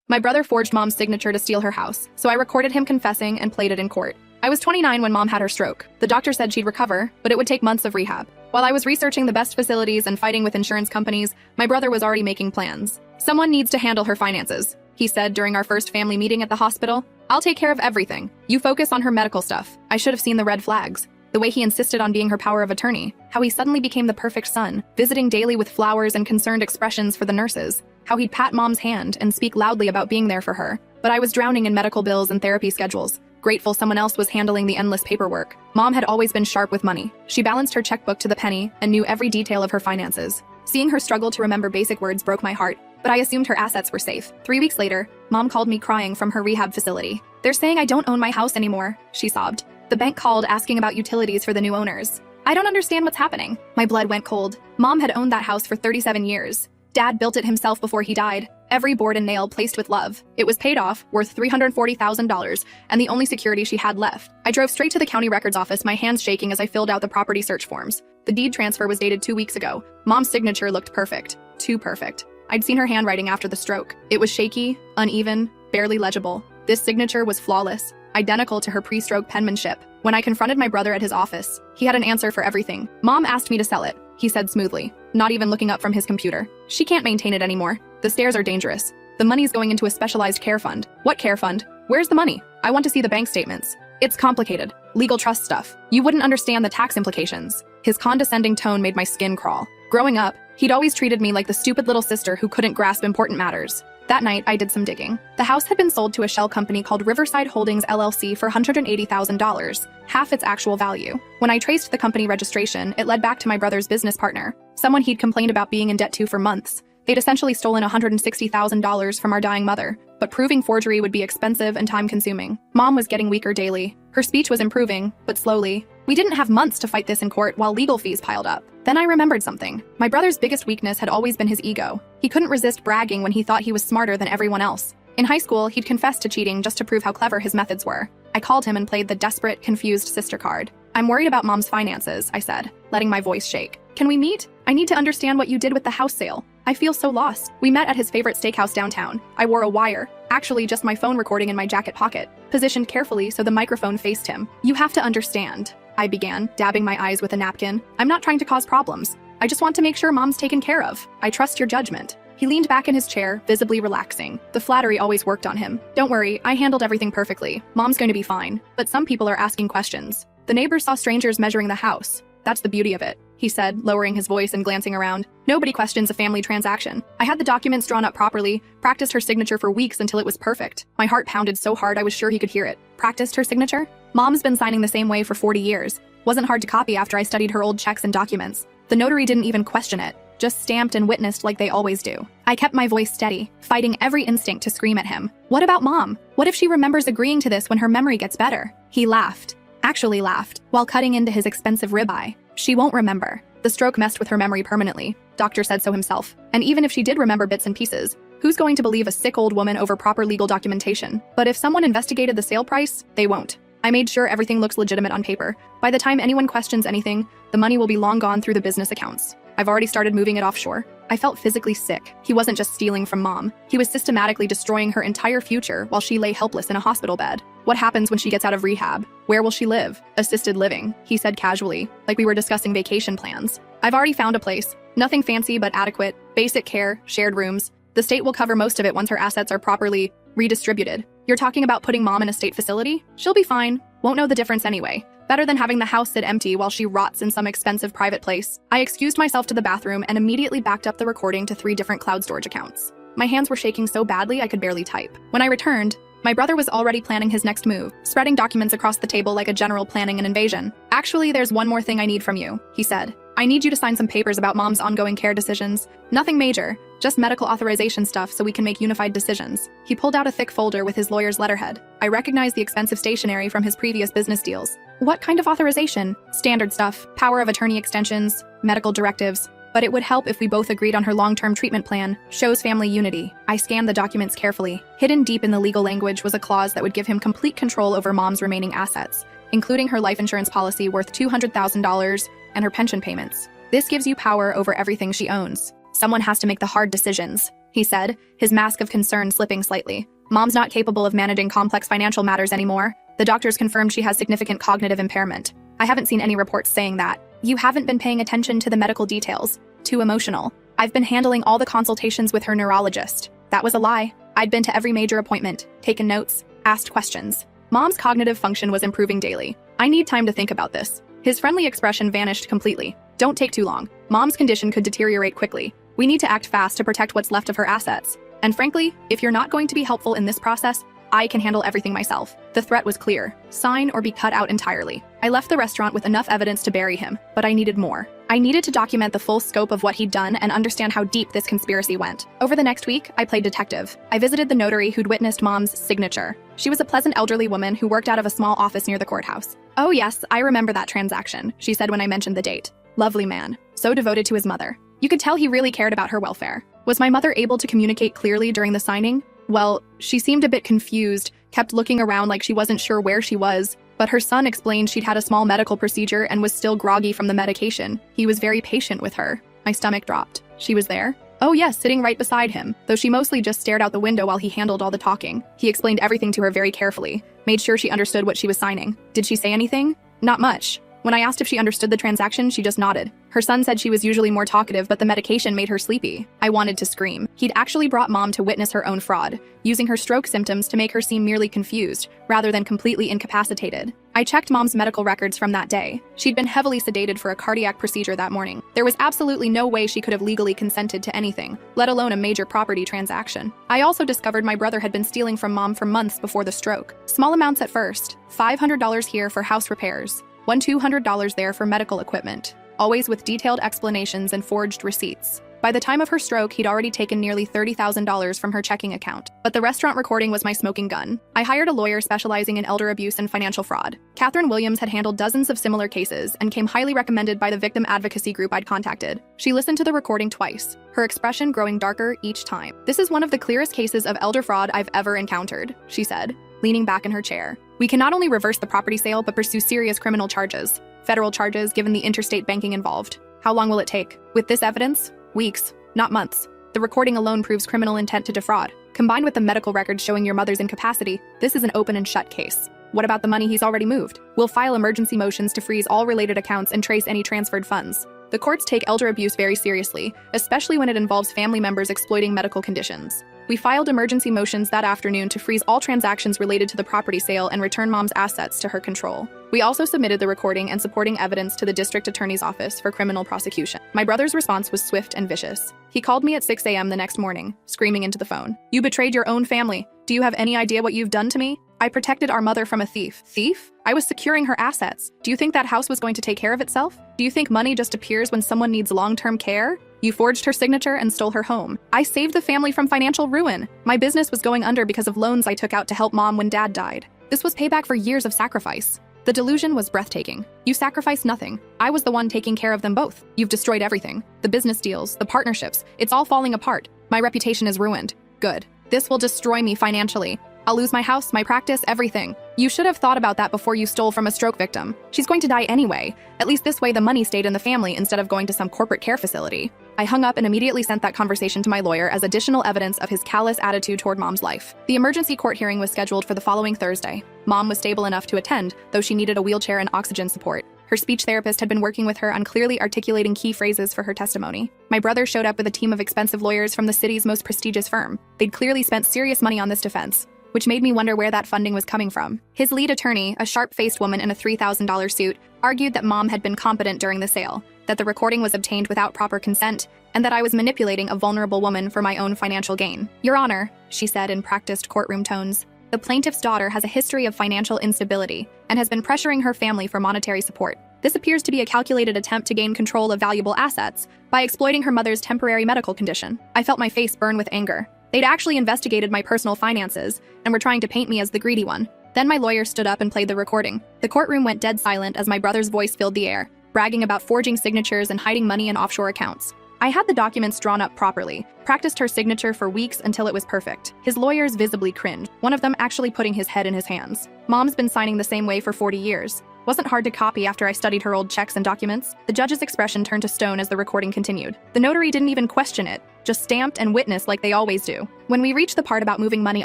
My brother forged mom's signature to steal her house, so I recorded him confessing and played it in court. I was 29 when mom had her stroke. The doctor said she'd recover, but it would take months of rehab. While I was researching the best facilities and fighting with insurance companies, my brother was already making plans. Someone needs to handle her finances, he said during our first family meeting at the hospital. I'll take care of everything. You focus on her medical stuff. I should have seen the red flags. The way he insisted on being her power of attorney, how he suddenly became the perfect son, visiting daily with flowers and concerned expressions for the nurses, how he'd pat mom's hand and speak loudly about being there for her. But I was drowning in medical bills and therapy schedules, grateful someone else was handling the endless paperwork. Mom had always been sharp with money. She balanced her checkbook to the penny and knew every detail of her finances. Seeing her struggle to remember basic words broke my heart, but I assumed her assets were safe. 3 weeks later, mom called me crying from her rehab facility. They're saying I don't own my house anymore, she sobbed. The bank called asking about utilities for the new owners. I don't understand what's happening. My blood went cold. Mom had owned that house for 37 years. Dad built it himself before he died. Every board and nail placed with love. It was paid off, worth $340,000, and the only security she had left. I drove straight to the county records office, my hands shaking as I filled out the property search forms. The deed transfer was dated 2 weeks ago. Mom's signature looked perfect. Too perfect. I'd seen her handwriting after the stroke. It was shaky, uneven, barely legible. This signature was flawless, identical to her pre-stroke penmanship. When I confronted my brother at his office, he had an answer for everything. Mom asked me to sell it, he said smoothly, not even looking up from his computer. She can't maintain it anymore. The stairs are dangerous. The money's going into a specialized care fund. What care fund? Where's the money? I want to see the bank statements. It's complicated. Legal trust stuff. You wouldn't understand the tax implications. His condescending tone made my skin crawl. Growing up, he'd always treated me like the stupid little sister who couldn't grasp important matters. That night, I did some digging. The house had been sold to a shell company called Riverside Holdings LLC for $180,000, half its actual value. When I traced the company registration, it led back to my brother's business partner, someone he'd complained about being in debt to for months. They'd essentially stolen $160,000 from our dying mother, but proving forgery would be expensive and time-consuming. Mom was getting weaker daily. Her speech was improving, but slowly. We didn't have months to fight this in court while legal fees piled up. Then I remembered something. My brother's biggest weakness had always been his ego. He couldn't resist bragging when he thought he was smarter than everyone else. In high school, he'd confessed to cheating just to prove how clever his methods were. I called him and played the desperate, confused sister card. I'm worried about mom's finances, I said, letting my voice shake. Can we meet? I need to understand what you did with the house sale. I feel so lost. We met at his favorite steakhouse downtown. I wore a wire, actually just my phone recording in my jacket pocket, positioned carefully so the microphone faced him. You have to understand, I began, dabbing my eyes with a napkin. I'm not trying to cause problems. I just want to make sure mom's taken care of. I trust your judgment. He leaned back in his chair, visibly relaxing. The flattery always worked on him. Don't worry, I handled everything perfectly. Mom's going to be fine. But some people are asking questions. The neighbors saw strangers measuring the house. That's the beauty of it, he said, lowering his voice and glancing around. Nobody questions a family transaction. I had the documents drawn up properly, practiced her signature for weeks until it was perfect. My heart pounded so hard I was sure he could hear it. Practiced her signature? Mom's been signing the same way for 40 years. Wasn't hard to copy after I studied her old checks and documents. The notary didn't even question it, just stamped and witnessed like they always do. I kept my voice steady, fighting every instinct to scream at him. What about mom? What if she remembers agreeing to this when her memory gets better? He laughed. Actually laughed, while cutting into his expensive ribeye. She won't remember. The stroke messed with her memory permanently. Doctor said so himself. And even if she did remember bits and pieces, who's going to believe a sick old woman over proper legal documentation? But if someone investigated the sale price, they won't. I made sure everything looks legitimate on paper. By the time anyone questions anything, the money will be long gone through the business accounts. I've already started moving it offshore. I felt physically sick. He wasn't just stealing from mom. He was systematically destroying her entire future while she lay helpless in a hospital bed. What happens when she gets out of rehab? Where will she live? Assisted living, he said casually, like we were discussing vacation plans. I've already found a place. Nothing fancy but adequate. Basic care, shared rooms. The state will cover most of it once her assets are properly redistributed. You're talking about putting mom in a state facility? She'll be fine. Won't know the difference anyway. Better than having the house sit empty while she rots in some expensive private place. I excused myself to the bathroom and immediately backed up the recording to 3 different cloud storage accounts. My hands were shaking so badly I could barely type. When I returned, my brother was already planning his next move, spreading documents across the table like a general planning an invasion. Actually, there's one more thing I need from you, he said. I need you to sign some papers about mom's ongoing care decisions. Nothing major, just medical authorization stuff so we can make unified decisions. He pulled out a thick folder with his lawyer's letterhead. I recognized the expensive stationery from his previous business deals. What kind of authorization? Standard stuff, power of attorney extensions, medical directives. But it would help if we both agreed on her long-term treatment plan, shows family unity. I scanned the documents carefully. Hidden deep in the legal language was a clause that would give him complete control over mom's remaining assets, including her life insurance policy worth $200,000 and her pension payments. This gives you power over everything she owns. Someone has to make the hard decisions. he said, his mask of concern slipping slightly. Mom's not capable of managing complex financial matters anymore. The doctors confirmed she has significant cognitive impairment. I haven't seen any reports saying that. You haven't been paying attention to the medical details. Too emotional. I've been handling all the consultations with her neurologist. That was a lie. I'd been to every major appointment, taken notes, asked questions. Mom's cognitive function was improving daily. I need time to think about this. His friendly expression vanished completely. Don't take too long. Mom's condition could deteriorate quickly. We need to act fast to protect what's left of her assets. And frankly, if you're not going to be helpful in this process, I can handle everything myself. The threat was clear. Sign or be cut out entirely. I left the restaurant with enough evidence to bury him, but I needed more. I needed to document the full scope of what he'd done and understand how deep this conspiracy went. Over the next week, I played detective. I visited the notary who'd witnessed Mom's signature. She was a pleasant elderly woman who worked out of a small office near the courthouse. "Oh yes, I remember that transaction," she said when I mentioned the date. Lovely man. So devoted to his mother. You could tell he really cared about her welfare. Was my mother able to communicate clearly during the signing? Well, she seemed a bit confused, kept looking around like she wasn't sure where she was, but her son explained she'd had a small medical procedure and was still groggy from the medication. He was very patient with her. My stomach dropped. She was there? Oh yes, sitting right beside him, though she mostly just stared out the window while he handled all the talking. He explained everything to her very carefully, made sure she understood what she was signing. Did she say anything? Not much. When I asked if she understood the transaction, she just nodded. Her son said she was usually more talkative, but the medication made her sleepy. I wanted to scream. He'd actually brought Mom to witness her own fraud, using her stroke symptoms to make her seem merely confused, rather than completely incapacitated. I checked Mom's medical records from that day. She'd been heavily sedated for a cardiac procedure that morning. There was absolutely no way she could have legally consented to anything, let alone a major property transaction. I also discovered my brother had been stealing from Mom for months before the stroke. Small amounts at first, $500 here for house repairs, $200 there for medical equipment, always with detailed explanations and forged receipts. By the time of her stroke, he'd already taken nearly $30,000 from her checking account. But the restaurant recording was my smoking gun. I hired a lawyer specializing in elder abuse and financial fraud. Catherine Williams had handled dozens of similar cases and came highly recommended by the victim advocacy group I'd contacted. She listened to the recording twice, her expression growing darker each time. "This is one of the clearest cases of elder fraud I've ever encountered," she said, leaning back in her chair. "We can not only reverse the property sale, but pursue serious criminal charges. Federal charges, given the interstate banking involved. How long will it take? With this evidence? Weeks, not months. The recording alone proves criminal intent to defraud. Combined with the medical records showing your mother's incapacity, this is an open and shut case. What about the money he's already moved? We'll file emergency motions to freeze all related accounts and trace any transferred funds. The courts take elder abuse very seriously, especially when it involves family members exploiting medical conditions. We filed emergency motions that afternoon to freeze all transactions related to the property sale and return Mom's assets to her control. We also submitted the recording and supporting evidence to the district attorney's office for criminal prosecution." My brother's response was swift and vicious. He called me at 6 a.m. the next morning, screaming into the phone. "You betrayed your own family. Do you have any idea what you've done to me? I protected our mother from a thief." "Thief? I was securing her assets. Do you think that house was going to take care of itself? Do you think money just appears when someone needs long-term care? You forged her signature and stole her home. I saved the family from financial ruin. My business was going under because of loans I took out to help Mom when Dad died. This was payback for years of sacrifice." The delusion was breathtaking. "You sacrificed nothing. I was the one taking care of them both. You've destroyed everything. The business deals, the partnerships, it's all falling apart. My reputation is ruined. Good. This will destroy me financially. I'll lose my house, my practice, everything. You should have thought about that before you stole from a stroke victim. She's going to die anyway. At least this way the money stayed in the family instead of going to some corporate care facility." I hung up and immediately sent that conversation to my lawyer as additional evidence of his callous attitude toward Mom's life. The emergency court hearing was scheduled for the following Thursday. Mom was stable enough to attend, though she needed a wheelchair and oxygen support. Her speech therapist had been working with her on clearly articulating key phrases for her testimony. My brother showed up with a team of expensive lawyers from the city's most prestigious firm. They'd clearly spent serious money on this defense, which made me wonder where that funding was coming from. His lead attorney, a sharp-faced woman in a $3,000 suit, argued that Mom had been competent during the sale, that the recording was obtained without proper consent, and that I was manipulating a vulnerable woman for my own financial gain. "Your Honor," she said in practiced courtroom tones, "the plaintiff's daughter has a history of financial instability and has been pressuring her family for monetary support. This appears to be a calculated attempt to gain control of valuable assets by exploiting her mother's temporary medical condition." I felt my face burn with anger. They'd actually investigated my personal finances and were trying to paint me as the greedy one. Then my lawyer stood up and played the recording. The courtroom went dead silent as my brother's voice filled the air, bragging about forging signatures and hiding money in offshore accounts. I had the documents drawn up properly, practiced her signature for weeks until it was perfect. His lawyers visibly cringed, one of them actually putting his head in his hands. Mom's been signing the same way for 40 years. Wasn't hard to copy after I studied her old checks and documents. The judge's expression turned to stone as the recording continued. The notary didn't even question it, just stamped and witnessed like they always do. When we reached the part about moving money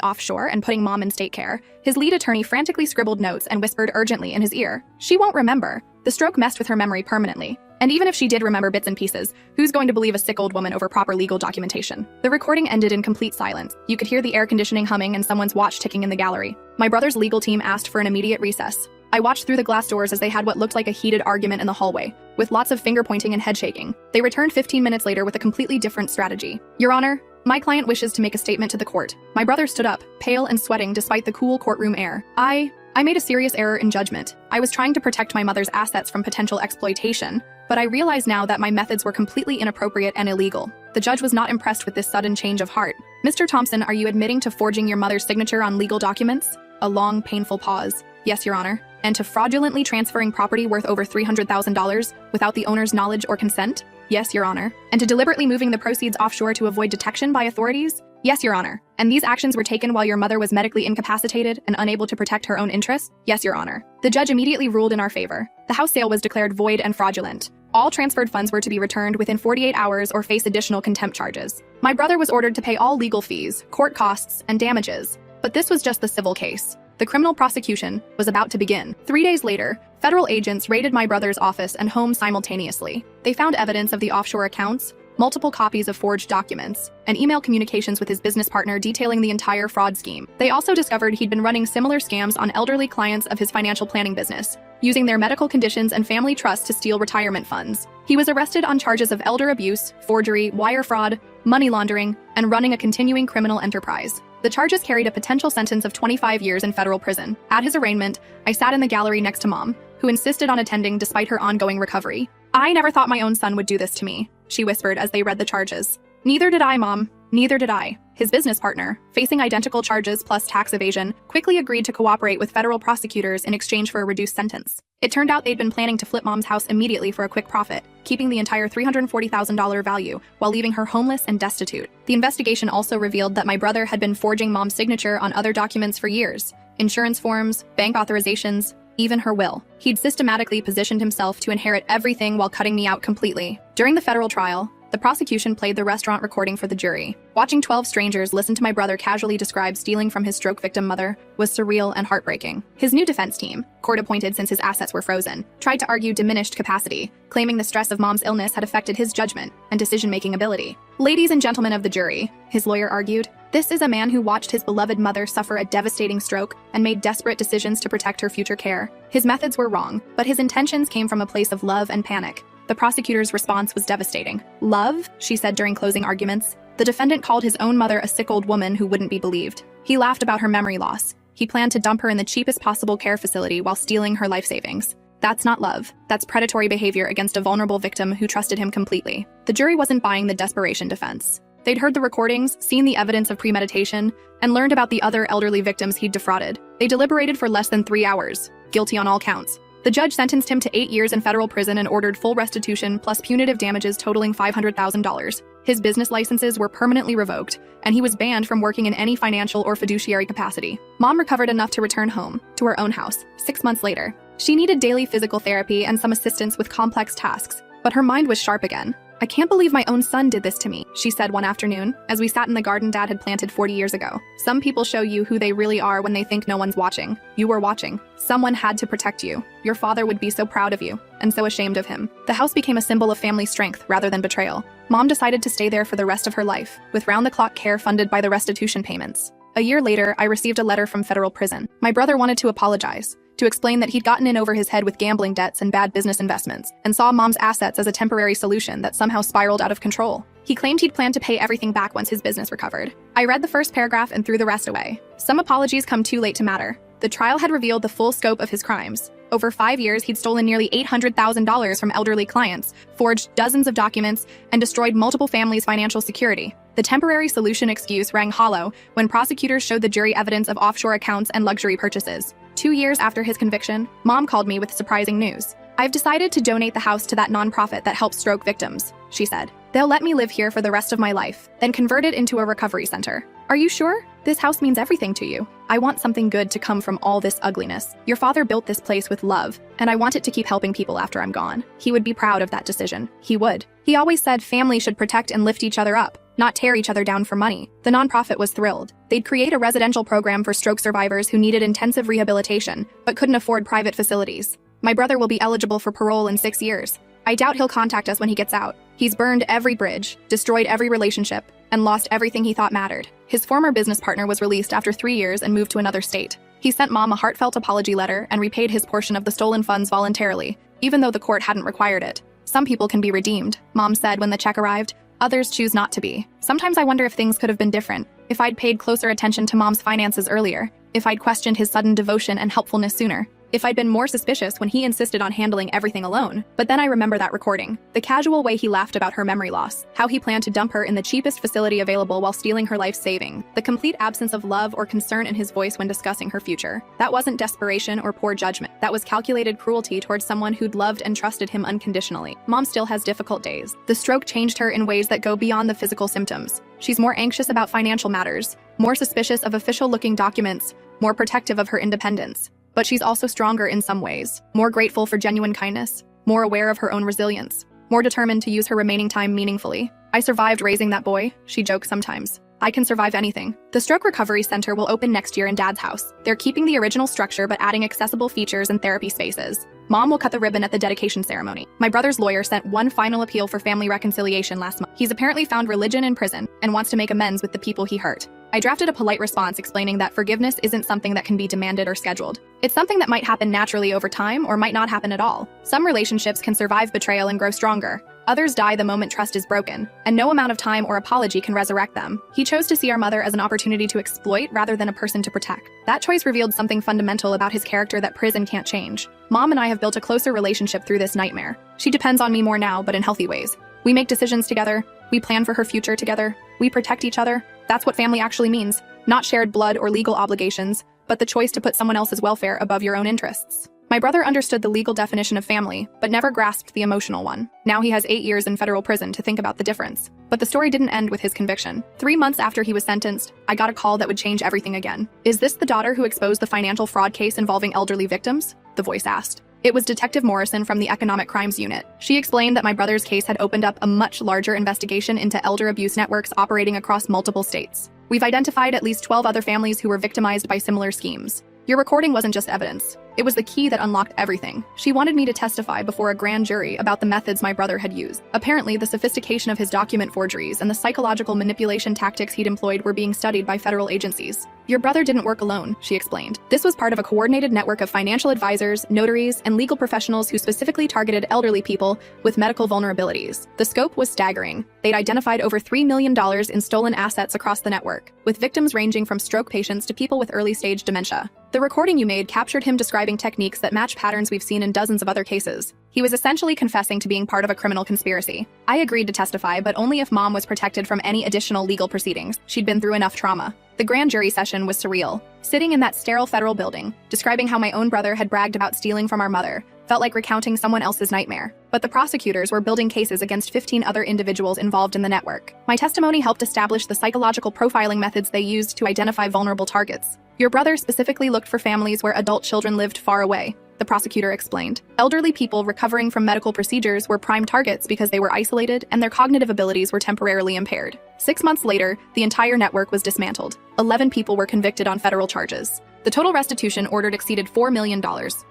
offshore and putting Mom in state care, his lead attorney frantically scribbled notes and whispered urgently in his ear, "She won't remember." The stroke messed with her memory permanently. And even if she did remember bits and pieces, who's going to believe a sick old woman over proper legal documentation? The recording ended in complete silence. You could hear the air conditioning humming and someone's watch ticking in the gallery. My brother's legal team asked for an immediate recess. I watched through the glass doors as they had what looked like a heated argument in the hallway, with lots of finger-pointing and head-shaking. They returned 15 minutes later with a completely different strategy. "Your Honor, my client wishes to make a statement to the court." My brother stood up, pale and sweating despite the cool courtroom air. I made a serious error in judgment. I was trying to protect my mother's assets from potential exploitation, but I realize now that my methods were completely inappropriate and illegal. The judge was not impressed with this sudden change of heart. "Mr. Thompson, are you admitting to forging your mother's signature on legal documents?" A long, painful pause. "Yes, Your Honor." "And to fraudulently transferring property worth over $300,000 without the owner's knowledge or consent?" "Yes, Your Honor." "And to deliberately moving the proceeds offshore to avoid detection by authorities?" "Yes, Your Honor." "And these actions were taken while your mother was medically incapacitated and unable to protect her own interests?" "Yes, Your Honor." The judge immediately ruled in our favor. The house sale was declared void and fraudulent. All transferred funds were to be returned within 48 hours or face additional contempt charges. My brother was ordered to pay all legal fees, court costs, and damages. But this was just the civil case. The criminal prosecution was about to begin. 3 days later, federal agents raided my brother's office and home simultaneously. They found evidence of the offshore accounts, multiple copies of forged documents, and email communications with his business partner detailing the entire fraud scheme. They also discovered he'd been running similar scams on elderly clients of his financial planning business, using their medical conditions and family trust to steal retirement funds. He was arrested on charges of elder abuse, forgery, wire fraud, money laundering, and running a continuing criminal enterprise. The charges carried a potential sentence of 25 years in federal prison. At his arraignment, I sat in the gallery next to Mom, who insisted on attending despite her ongoing recovery. "I never thought my own son would do this to me," she whispered as they read the charges. "Neither did I, Mom. Neither did I." His business partner, facing identical charges plus tax evasion, quickly agreed to cooperate with federal prosecutors in exchange for a reduced sentence. It turned out they'd been planning to flip Mom's house immediately for a quick profit, keeping the entire $340,000 value while leaving her homeless and destitute. The investigation also revealed that my brother had been forging Mom's signature on other documents for years: insurance forms, bank authorizations, even her will. He'd systematically positioned himself to inherit everything while cutting me out completely. During the federal trial, the prosecution played the restaurant recording for the jury. Watching 12 strangers listen to my brother casually describe stealing from his stroke victim mother was surreal and heartbreaking. His new defense team, court appointed since his assets were frozen, tried to argue diminished capacity, claiming the stress of Mom's illness had affected his judgment and decision-making ability. "Ladies and gentlemen of the jury," his lawyer argued, "this is a man who watched his beloved mother suffer a devastating stroke and made desperate decisions to protect her future care. His methods were wrong, but his intentions came from a place of love and panic." The prosecutor's response was devastating. "Love?" she said during closing arguments. The defendant called his own mother a sick old woman who wouldn't be believed. He laughed about her memory loss. He planned to dump her in the cheapest possible care facility while stealing her life savings. That's not love. That's predatory behavior against a vulnerable victim who trusted him completely. The jury wasn't buying the desperation defense. They'd heard the recordings, seen the evidence of premeditation, and learned about the other elderly victims he'd defrauded. They deliberated for less than 3 hours, guilty on all counts. The judge sentenced him to 8 years in federal prison and ordered full restitution plus punitive damages totaling $500,000. His business licenses were permanently revoked, and he was banned from working in any financial or fiduciary capacity. Mom recovered enough to return home, to her own house, 6 months later. She needed daily physical therapy and some assistance with complex tasks, but her mind was sharp again. "I can't believe my own son did this to me," she said one afternoon, as we sat in the garden Dad had planted 40 years ago. "Some people show you who they really are when they think no one's watching. You were watching. Someone had to protect you. Your father would be so proud of you, and so ashamed of him." The house became a symbol of family strength rather than betrayal. Mom decided to stay there for the rest of her life, with round-the-clock care funded by the restitution payments. A year later, I received a letter from federal prison. My brother wanted to apologize, to explain that he'd gotten in over his head with gambling debts and bad business investments, and saw Mom's assets as a temporary solution that somehow spiraled out of control. He claimed he'd planned to pay everything back once his business recovered. I read the first paragraph and threw the rest away. Some apologies come too late to matter. The trial had revealed the full scope of his crimes. Over 5 years, he'd stolen nearly $800,000 from elderly clients, forged dozens of documents, and destroyed multiple families' financial security. The temporary solution excuse rang hollow when prosecutors showed the jury evidence of offshore accounts and luxury purchases. 2 years after his conviction, Mom called me with surprising news. "I've decided to donate the house to that nonprofit that helps stroke victims," she said. "They'll let me live here for the rest of my life, then convert it into a recovery center." "Are you sure? This house means everything to you." "I want something good to come from all this ugliness. Your father built this place with love, and I want it to keep helping people after I'm gone. He would be proud of that decision. He would. He always said family should protect and lift each other up. not tear each other down for money. The nonprofit was thrilled. They'd create a residential program for stroke survivors who needed intensive rehabilitation but couldn't afford private facilities. My brother will be eligible for parole in 6 years. I doubt he'll contact us when he gets out. He's burned every bridge, destroyed every relationship, and lost everything he thought mattered. His former business partner was released after 3 years and moved to another state. He sent Mom a heartfelt apology letter and repaid his portion of the stolen funds voluntarily, even though the court hadn't required it. Some people can be redeemed, Mom said when the check arrived. Others choose not to be. Sometimes I wonder if things could have been different, if I'd paid closer attention to Mom's finances earlier, if I'd questioned his sudden devotion and helpfulness sooner, if I'd been more suspicious when he insisted on handling everything alone. But then I remember that recording, the casual way he laughed about her memory loss, how he planned to dump her in the cheapest facility available while stealing her life saving, the complete absence of love or concern in his voice when discussing her future. That wasn't desperation or poor judgment. That was calculated cruelty towards someone who'd loved and trusted him unconditionally. Mom still has difficult days. The stroke changed her in ways that go beyond the physical symptoms. She's more anxious about financial matters, more suspicious of official-looking documents, more protective of her independence. But she's also stronger in some ways, more grateful for genuine kindness, more aware of her own resilience, more determined to use her remaining time meaningfully. I survived raising that boy, she jokes sometimes. I can survive anything. The Stroke Recovery Center will open next year in Dad's house. They're keeping the original structure but adding accessible features and therapy spaces. Mom will cut the ribbon at the dedication ceremony. My brother's lawyer sent one final appeal for family reconciliation last month. He's apparently found religion in prison and wants to make amends with the people he hurt. I drafted a polite response explaining that forgiveness isn't something that can be demanded or scheduled. It's something that might happen naturally over time or might not happen at all. Some relationships can survive betrayal and grow stronger. Others die the moment trust is broken, and no amount of time or apology can resurrect them. He chose to see our mother as an opportunity to exploit rather than a person to protect. That choice revealed something fundamental about his character that prison can't change. Mom and I have built a closer relationship through this nightmare. She depends on me more now, but in healthy ways. We make decisions together. We plan for her future together. We protect each other. That's what family actually means. Not shared blood or legal obligations, but the choice to put someone else's welfare above your own interests. My brother understood the legal definition of family, but never grasped the emotional one. Now he has 8 years in federal prison to think about the difference. But the story didn't end with his conviction. 3 months after he was sentenced, I got a call that would change everything again. "Is this the daughter who exposed the financial fraud case involving elderly victims?" the voice asked. It was Detective Morrison from the Economic Crimes Unit. She explained that my brother's case had opened up a much larger investigation into elder abuse networks operating across multiple states. "We've identified at least 12 other families who were victimized by similar schemes. Your recording wasn't just evidence. It was the key that unlocked everything." She wanted me to testify before a grand jury about the methods my brother had used. Apparently, the sophistication of his document forgeries and the psychological manipulation tactics he'd employed were being studied by federal agencies. "Your brother didn't work alone," she explained. "This was part of a coordinated network of financial advisors, notaries, and legal professionals who specifically targeted elderly people with medical vulnerabilities." The scope was staggering. They'd identified over $3 million in stolen assets across the network, with victims ranging from stroke patients to people with early-stage dementia. The recording you made captured him describing techniques that match patterns we've seen in dozens of other cases. He was essentially confessing to being part of a criminal conspiracy. I agreed to testify, but only if Mom was protected from any additional legal proceedings. She'd been through enough trauma. The grand jury session was surreal. Sitting in that sterile federal building, describing how my own brother had bragged about stealing from our mother, felt like recounting someone else's nightmare. But the prosecutors were building cases against 15 other individuals involved in the network. My testimony helped establish the psychological profiling methods they used to identify vulnerable targets. "Your brother specifically looked for families where adult children lived far away," the prosecutor explained. "Elderly people recovering from medical procedures were prime targets because they were isolated and their cognitive abilities were temporarily impaired." 6 months later, the entire network was dismantled. 11 people were convicted on federal charges. The total restitution ordered exceeded $4 million.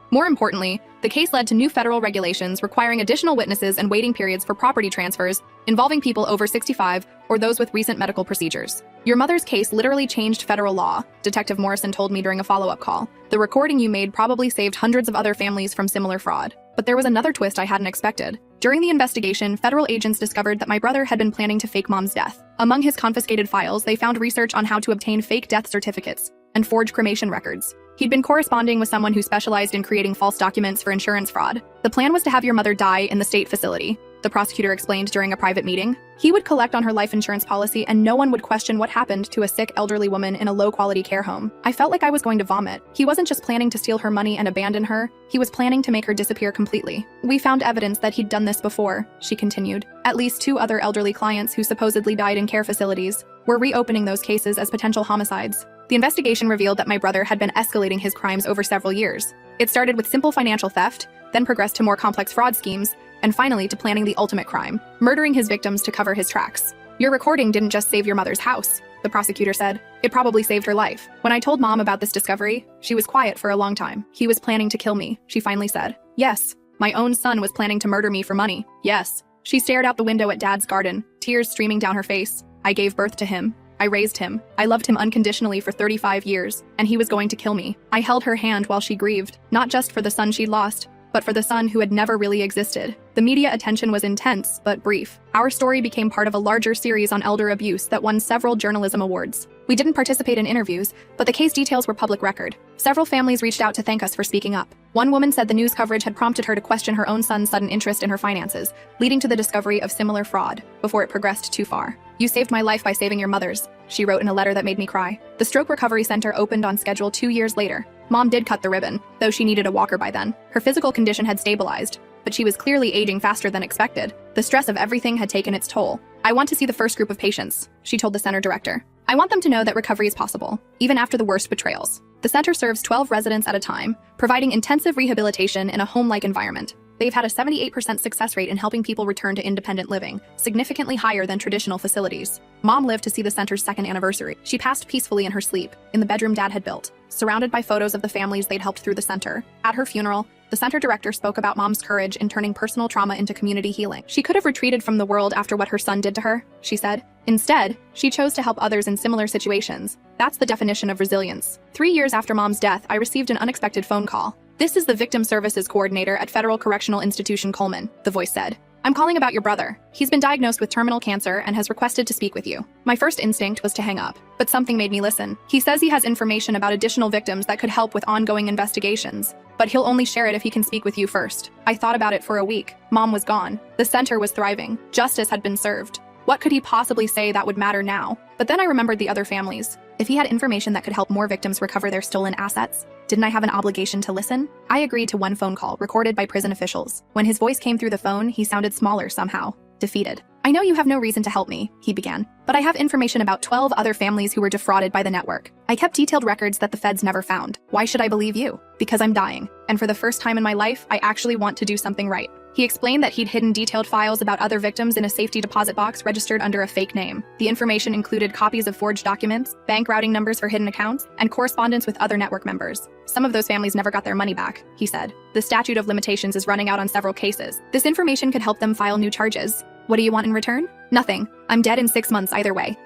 More importantly, the case led to new federal regulations requiring additional witnesses and waiting periods for property transfers involving people over 65 or those with recent medical procedures. "Your mother's case literally changed federal law," Detective Morrison told me during a follow-up call. "The recording you made probably saved hundreds of other families from similar fraud." But there was another twist I hadn't expected. During the investigation, federal agents discovered that my brother had been planning to fake Mom's death. Among his confiscated files, they found research on how to obtain fake death certificates and forge cremation records. He'd been corresponding with someone who specialized in creating false documents for insurance fraud. "The plan was to have your mother die in the state facility," the prosecutor explained during a private meeting. "He would collect on her life insurance policy and no one would question what happened to a sick elderly woman in a low-quality care home." I felt like I was going to vomit. He wasn't just planning to steal her money and abandon her, he was planning to make her disappear completely. "We found evidence that he'd done this before," she continued. "At least 2 other elderly clients who supposedly died in care facilities. We're reopening those cases as potential homicides." The investigation revealed that my brother had been escalating his crimes over several years. It started with simple financial theft, then progressed to more complex fraud schemes, and finally to planning the ultimate crime, murdering his victims to cover his tracks. Your recording didn't just save your mother's house, the prosecutor said. It probably saved her life. When I told Mom about this discovery, she was quiet for a long time. He was planning to kill me, she finally said. Yes. My own son was planning to murder me for money. Yes. She stared out the window at Dad's garden, tears streaming down her face. I gave birth to him. I raised him. I loved him unconditionally for 35 years, and he was going to kill me. I held her hand while she grieved, not just for the son she'd lost, but for the son who had never really existed. The media attention was intense, but brief. Our story became part of a larger series on elder abuse that won several journalism awards. We didn't participate in interviews, but the case details were public record. Several families reached out to thank us for speaking up. One woman said the news coverage had prompted her to question her own son's sudden interest in her finances, leading to the discovery of similar fraud, before it progressed too far. You saved my life by saving your mother's, she wrote in a letter that made me cry. The Stroke Recovery Center opened on schedule 2 years later. Mom did cut the ribbon, though she needed a walker by then. Her physical condition had stabilized, but she was clearly aging faster than expected. The stress of everything had taken its toll. I want to see the first group of patients, she told the center director. I want them to know that recovery is possible, even after the worst betrayals. The center serves 12 residents at a time, providing intensive rehabilitation in a home-like environment. They've had a 78% success rate in helping people return to independent living, significantly higher than traditional facilities. Mom lived to see the center's 2nd anniversary. She passed peacefully in her sleep, in the bedroom Dad had built, surrounded by photos of the families they'd helped through the center. At her funeral, the center director spoke about Mom's courage in turning personal trauma into community healing. She could have retreated from the world after what her son did to her, she said. Instead, she chose to help others in similar situations. That's the definition of resilience. 3 years after Mom's death, I received an unexpected phone call. This is the Victim Services Coordinator at Federal Correctional Institution Coleman, the voice said. I'm calling about your brother. He's been diagnosed with terminal cancer and has requested to speak with you. My first instinct was to hang up, but something made me listen. He says he has information about additional victims that could help with ongoing investigations, but he'll only share it if he can speak with you first. I thought about it for a week. Mom was gone. The center was thriving. Justice had been served. What could he possibly say that would matter now? But then I remembered the other families. If he had information that could help more victims recover their stolen assets, didn't I have an obligation to listen? I agreed to one phone call recorded by prison officials. When his voice came through the phone, he sounded smaller somehow, defeated. I know you have no reason to help me, he began, but I have information about 12 other families who were defrauded by the network. I kept detailed records that the feds never found. Why should I believe you? Because I'm dying. And for the first time in my life, I actually want to do something right. He explained that he'd hidden detailed files about other victims in a safety deposit box registered under a fake name. The information included copies of forged documents, bank routing numbers for hidden accounts, and correspondence with other network members. Some of those families never got their money back, he said. The statute of limitations is running out on several cases. This information could help them file new charges. What do you want in return? Nothing. I'm dead in 6 months either way.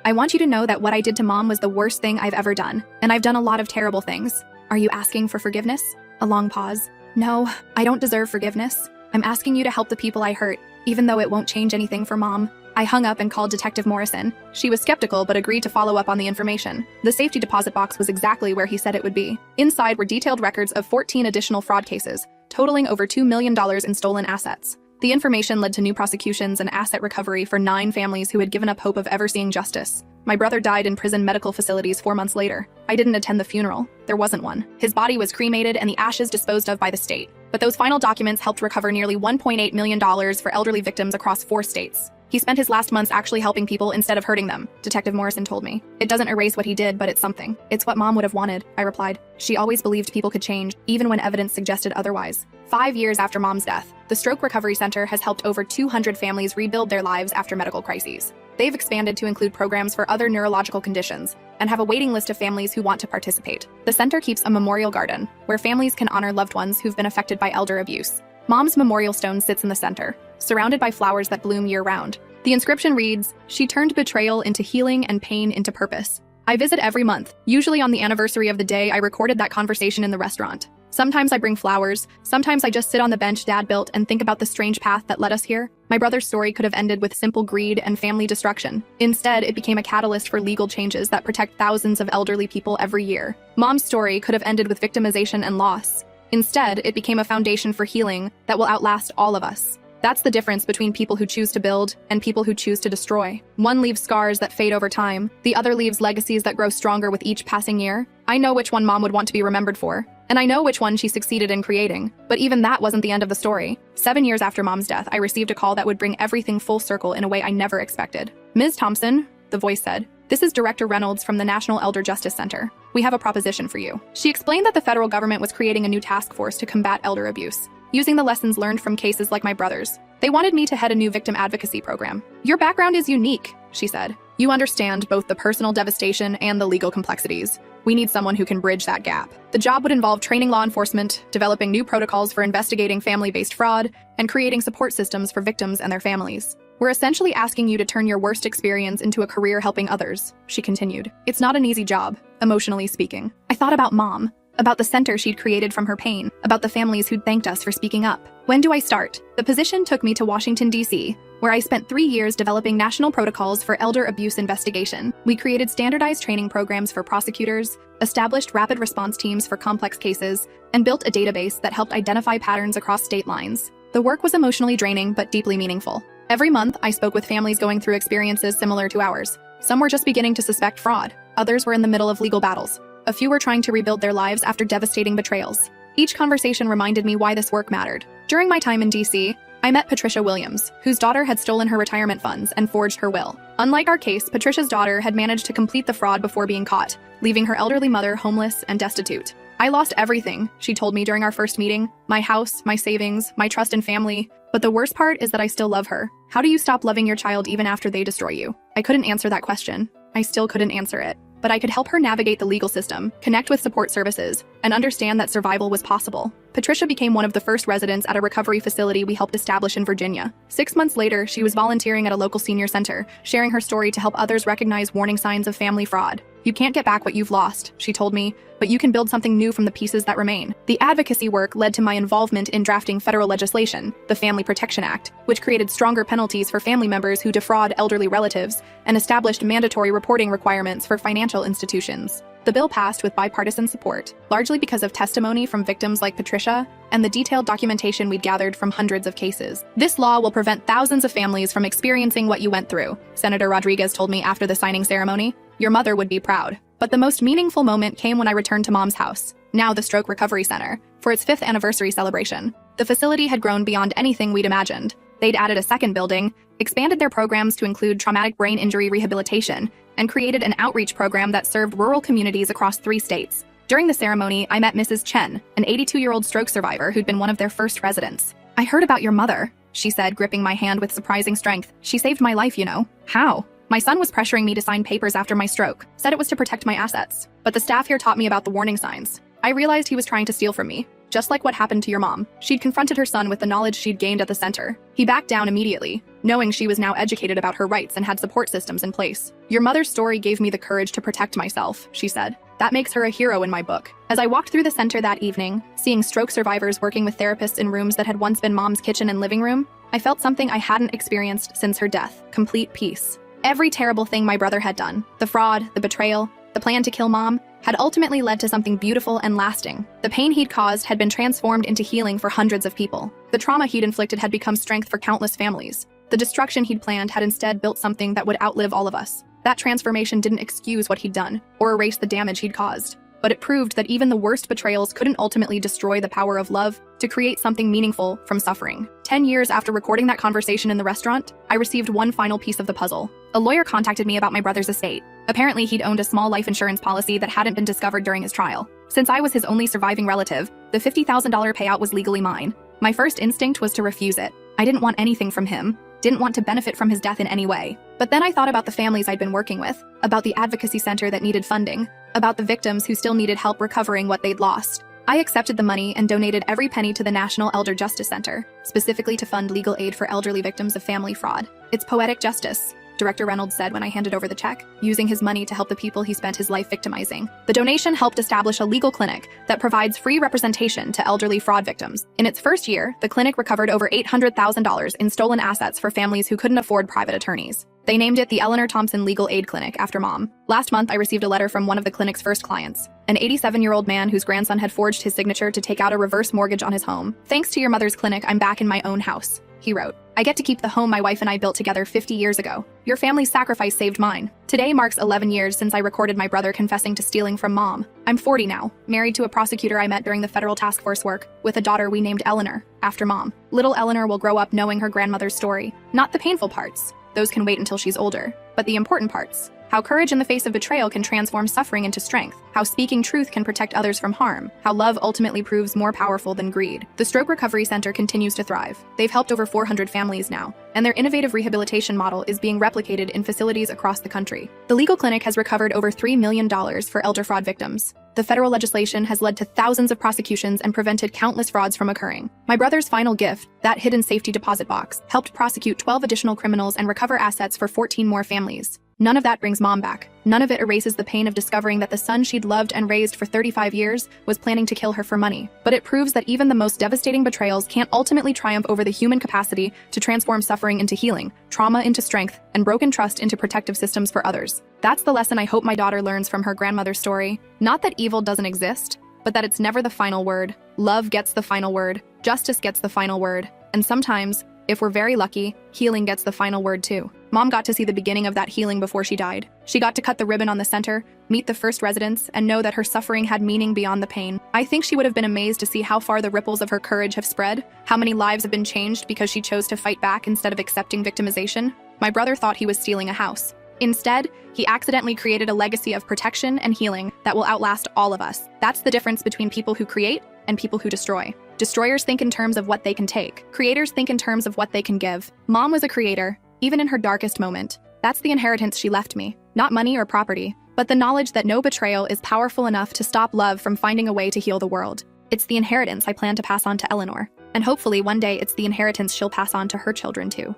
I want you to know that what I did to Mom was the worst thing I've ever done, and I've done a lot of terrible things. Are you asking for forgiveness? A long pause. No, I don't deserve forgiveness. I'm asking you to help the people I hurt, even though it won't change anything for Mom. I hung up and called Detective Morrison. She was skeptical but agreed to follow up on the information. The safety deposit box was exactly where he said it would be. Inside were detailed records of 14 additional fraud cases, totaling over $2 million in stolen assets. The information led to new prosecutions and asset recovery for 9 families who had given up hope of ever seeing justice. My brother died in prison medical facilities 4 months later. I didn't attend the funeral. There wasn't one. His body was cremated and the ashes disposed of by the state. But those final documents helped recover nearly $1.8 million for elderly victims across 4 states. He spent his last months actually helping people instead of hurting them, Detective Morrison told me. It doesn't erase what he did, but it's something. It's what Mom would have wanted, I replied. She always believed people could change, even when evidence suggested otherwise. 5 years after Mom's death, the Stroke Recovery Center has helped over 200 families rebuild their lives after medical crises. They've expanded to include programs for other neurological conditions and have a waiting list of families who want to participate. The center keeps a memorial garden where families can honor loved ones who've been affected by elder abuse. Mom's memorial stone sits in the center, surrounded by flowers that bloom year-round. The inscription reads, "She turned betrayal into healing and pain into purpose." I visit every month, usually on the anniversary of the day I recorded that conversation in the restaurant. Sometimes I bring flowers, sometimes I just sit on the bench Dad built and think about the strange path that led us here. My brother's story could have ended with simple greed and family destruction. Instead, it became a catalyst for legal changes that protect thousands of elderly people every year. Mom's story could have ended with victimization and loss. Instead, it became a foundation for healing that will outlast all of us. That's the difference between people who choose to build and people who choose to destroy. One leaves scars that fade over time. The other leaves legacies that grow stronger with each passing year. I know which one Mom would want to be remembered for, and I know which one she succeeded in creating. But even that wasn't the end of the story. 7 years after Mom's death, I received a call that would bring everything full circle in a way I never expected. "Ms. Thompson," the voice said, "this is Director Reynolds from the National Elder Justice Center. We have a proposition for you." She explained that the federal government was creating a new task force to combat elder abuse, using the lessons learned from cases like my brother's. They wanted me to head a new victim advocacy program. "Your background is unique," she said. "You understand both the personal devastation and the legal complexities. We need someone who can bridge that gap." The job would involve training law enforcement, developing new protocols for investigating family-based fraud, and creating support systems for victims and their families. "We're essentially asking you to turn your worst experience into a career helping others," she continued. "It's not an easy job, emotionally speaking." I thought about Mom, about the center she'd created from her pain, about the families who'd thanked us for speaking up. When do I start? The position took me to Washington, D.C., where I spent 3 years developing national protocols for elder abuse investigation. We created standardized training programs for prosecutors, established rapid response teams for complex cases, and built a database that helped identify patterns across state lines. The work was emotionally draining but deeply meaningful. Every month, I spoke with families going through experiences similar to ours. Some were just beginning to suspect fraud. Others were in the middle of legal battles. A few were trying to rebuild their lives after devastating betrayals. Each conversation reminded me why this work mattered. During my time in D.C., I met Patricia Williams, whose daughter had stolen her retirement funds and forged her will. Unlike our case, Patricia's daughter had managed to complete the fraud before being caught, leaving her elderly mother homeless and destitute. "I lost everything," she told me during our first meeting. "My house, my savings, my trust in family. But the worst part is that I still love her. How do you stop loving your child even after they destroy you?" I couldn't answer that question. I still couldn't answer it. But I could help her navigate the legal system, connect with support services, and understand that survival was possible. Patricia became one of the first residents at a recovery facility we helped establish in Virginia. 6 months later, she was volunteering at a local senior center, sharing her story to help others recognize warning signs of family fraud. "You can't get back what you've lost," she told me, "but you can build something new from the pieces that remain." The advocacy work led to my involvement in drafting federal legislation, the Family Protection Act, which created stronger penalties for family members who defraud elderly relatives and established mandatory reporting requirements for financial institutions. The bill passed with bipartisan support, largely because of testimony from victims like Patricia and the detailed documentation we'd gathered from hundreds of cases. "This law will prevent thousands of families from experiencing what you went through," Senator Rodriguez told me after the signing ceremony. "Your mother would be proud." But the most meaningful moment came when I returned to Mom's house, now the Stroke Recovery Center, for its 5th anniversary celebration. The facility had grown beyond anything we'd imagined. They'd added a second building, expanded their programs to include traumatic brain injury rehabilitation, and created an outreach program that served rural communities across 3 states. During the ceremony, I met Mrs. Chen, an 82-year-old stroke survivor who'd been one of their first residents. "I heard about your mother," she said, gripping my hand with surprising strength. "She saved my life, you know." "How?" "My son was pressuring me to sign papers after my stroke, said it was to protect my assets. But the staff here taught me about the warning signs. I realized he was trying to steal from me. Just like what happened to your mom." She'd confronted her son with the knowledge she'd gained at the center. He backed down immediately, knowing she was now educated about her rights and had support systems in place. "Your mother's story gave me the courage to protect myself," she said. "That makes her a hero in my book." As I walked through the center that evening, seeing stroke survivors working with therapists in rooms that had once been Mom's kitchen and living room, I felt something I hadn't experienced since her death: complete peace. Every terrible thing my brother had done, the fraud, the betrayal, the plan to kill Mom, had ultimately led to something beautiful and lasting. The pain he'd caused had been transformed into healing for hundreds of people. The trauma he'd inflicted had become strength for countless families. The destruction he'd planned had instead built something that would outlive all of us. That transformation didn't excuse what he'd done, or erase the damage he'd caused. But it proved that even the worst betrayals couldn't ultimately destroy the power of love to create something meaningful from suffering. 10 years after recording that conversation in the restaurant, I received one final piece of the puzzle. A lawyer contacted me about my brother's estate. Apparently, he'd owned a small life insurance policy that hadn't been discovered during his trial. Since I was his only surviving relative, the $50,000 payout was legally mine. My first instinct was to refuse it. I didn't want anything from him, didn't want to benefit from his death in any way. But then I thought about the families I'd been working with, about the advocacy center that needed funding, about the victims who still needed help recovering what they'd lost. I accepted the money and donated every penny to the National Elder Justice Center, specifically to fund legal aid for elderly victims of family fraud. "It's poetic justice," Director Reynolds said when I handed over the check, using his money to help the people he spent his life victimizing. The donation helped establish a legal clinic that provides free representation to elderly fraud victims. In its first year, the clinic recovered over $800,000 in stolen assets for families who couldn't afford private attorneys. They named it the Eleanor Thompson Legal Aid Clinic after Mom. Last month, I received a letter from one of the clinic's first clients, an 87-year-old man whose grandson had forged his signature to take out a reverse mortgage on his home. "Thanks to your mother's clinic, I'm back in my own house," he wrote. "I get to keep the home my wife and I built together 50 years ago. Your family's sacrifice saved mine." Today marks 11 years since I recorded my brother confessing to stealing from Mom. I'm 40 now, married to a prosecutor I met during the federal task force work, with a daughter we named Eleanor, after Mom. Little Eleanor will grow up knowing her grandmother's story. Not the painful parts. Those can wait until she's older. But the important parts. How courage in the face of betrayal can transform suffering into strength. How speaking truth can protect others from harm. How love ultimately proves more powerful than greed. The Stroke Recovery Center continues to thrive. They've helped over 400 families now, and their innovative rehabilitation model is being replicated in facilities across the country. The legal clinic has recovered over $3 million for elder fraud victims. The federal legislation has led to thousands of prosecutions and prevented countless frauds from occurring. My brother's final gift, that hidden safety deposit box, helped prosecute 12 additional criminals and recover assets for 14 more families. None of that brings Mom back. None of it erases the pain of discovering that the son she'd loved and raised for 35 years was planning to kill her for money. But it proves that even the most devastating betrayals can't ultimately triumph over the human capacity to transform suffering into healing, trauma into strength, and broken trust into protective systems for others. That's the lesson I hope my daughter learns from her grandmother's story. Not that evil doesn't exist, but that it's never the final word. Love gets the final word. Justice gets the final word. And sometimes, if we're very lucky, healing gets the final word too. Mom got to see the beginning of that healing before she died. She got to cut the ribbon on the center, meet the first residents, and know that her suffering had meaning beyond the pain. I think she would have been amazed to see how far the ripples of her courage have spread, how many lives have been changed because she chose to fight back instead of accepting victimization. My brother thought he was stealing a house. Instead, he accidentally created a legacy of protection and healing that will outlast all of us. That's the difference between people who create and people who destroy. Destroyers think in terms of what they can take. Creators think in terms of what they can give. Mom was a creator, even in her darkest moment. That's the inheritance she left me. Not money or property, but the knowledge that no betrayal is powerful enough to stop love from finding a way to heal the world. It's the inheritance I plan to pass on to Eleanor. And hopefully one day it's the inheritance she'll pass on to her children too.